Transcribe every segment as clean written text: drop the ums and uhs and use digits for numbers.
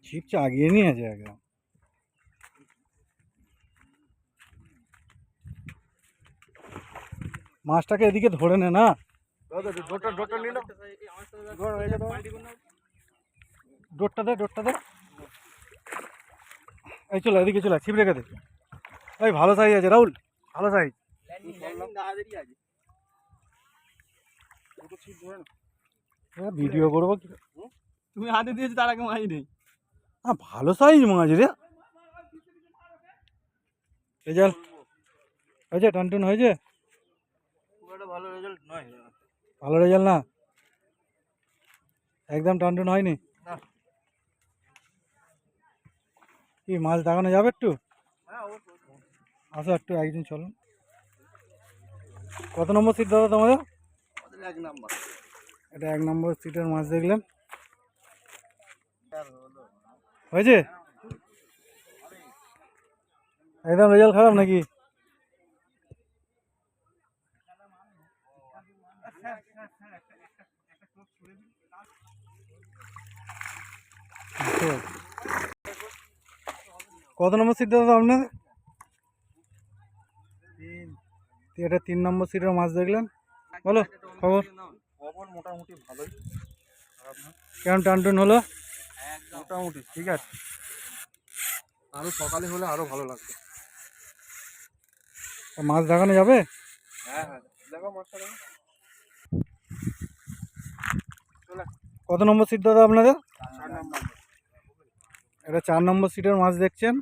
ছিপ চাগিয়ে নিয়েছে একদম। মাছটাকে এদিকে ধরে নে না, ডোরটা দে, ডোরটা দে। এই চলো এদিকে চলে, ছিপ রেখে দে। ওই ভালো সাইজ আছে রাহুল, ভালো সাইজ। ভিডিও করবো কি? তুমি হাতে দিয়েছো তার আগে মাছ নেই। ভালো সাইজ মাছ রে। রেজাল্ট হয়েছে? টানটুন হয়েছে? ভালো রেজাল্ট নয়। ভালো রেজাল্ট না, একদম টানটুন হয়নি। কি মাছ দেখানো যাবে একটু? আসো একটু একদিন চলো। কত নম্বর সিট দাদা তোমাদের? 1 নম্বর। এটা 1 নম্বর সিটের মাছ দেখলেন। হয়েছে? একদম রেজাল্ট খারাপ নাকি? কত নম্বর সিট দাদা আপনাদের? এটা 3 নম্বর সিটের মাছ দেখলেন। বলো খবর। খবর মোটামুটি ভালোই, কেমন টানটুন হলো? মোটামুটি ঠিক আছে। আরো সকালে হলে আরো ভালো লাগবে। মাছ দেখানো যাবে? হ্যাঁ হ্যাঁ, দেখো মাছটা দেখো। কত নম্বর সিট দাদা আপনাদের? 4 নম্বর। এটা 4 নম্বর সিটের মাছ দেখছেন।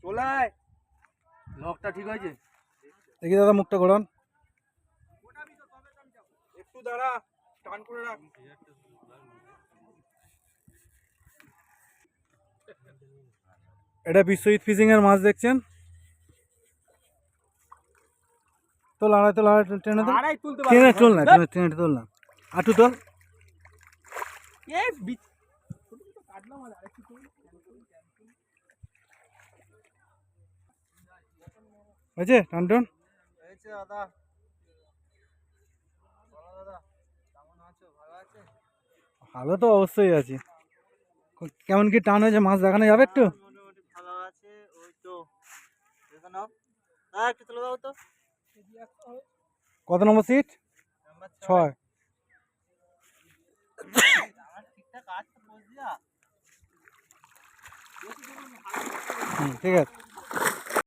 চলাই লকটা ঠিক হয়েছে? দেখি দাদা মুখটা ঘোরান। একটু দাঁড়া, টান করে রাখ। এটা বিশ্বজিৎ ফিশিং এর মাছ দেখছেন। তোল আড়াই, তোল আড়াই, টেনে তোল, টেনে তোল না, টেনে তোল না, আটু তোল। হয়েছে টানটুন? দাদা দাদা কেমন আছো? ভালো আছে? ভালো তো অবশ্যই আছে। কেমন কি টান হয়েছে? মাছ দেখানো যাবে একটু? মোটামুটি ভালো আছে। ওই তো দেখো নাও, একটু তুলে দাও তো। কত নম্বর সিট? 6। ঠিকঠাক আছে তো, বুঝলা? ঠিক আছে।